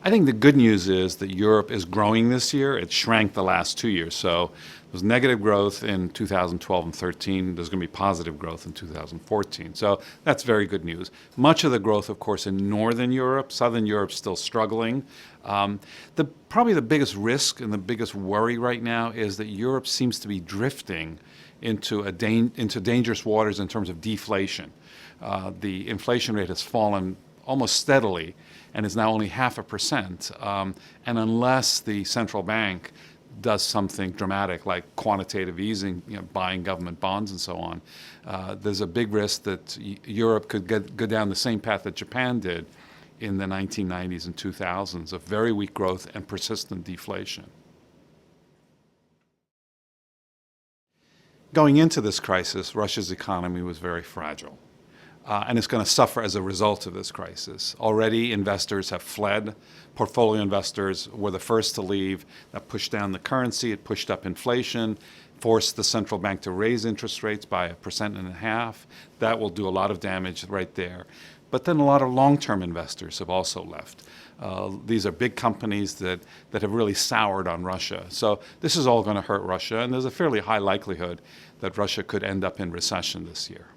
I think the good news is that Europe is growing this year. It shrank the last 2 years. So there was negative growth in 2012 and 13. There's going to be positive growth in 2014. So that's very good news. Much of the growth, of course, in Northern Europe. Southern Europe's still struggling. Probably the biggest risk and the biggest worry right now is that Europe seems to be drifting into dangerous waters in terms of deflation. The inflation rate has fallen almost steadily and is now only 0.5%. And unless the central bank does something dramatic like quantitative easing, buying government bonds and so on, there's a big risk that Europe could go down the same path that Japan did in the 1990s and 2000s of very weak growth and persistent deflation. Going into this crisis, Russia's economy was very fragile. And it's going to suffer as a result of this crisis. Already, investors have fled. Portfolio investors were the first to leave. That pushed down the currency. It pushed up inflation, forced the central bank to raise interest rates by 1.5%. That will do a lot of damage right there. But then a lot of long-term investors have also left. These are big companies that have really soured on Russia. So this is all going to hurt Russia, and there's a fairly high likelihood that Russia could end up in recession this year.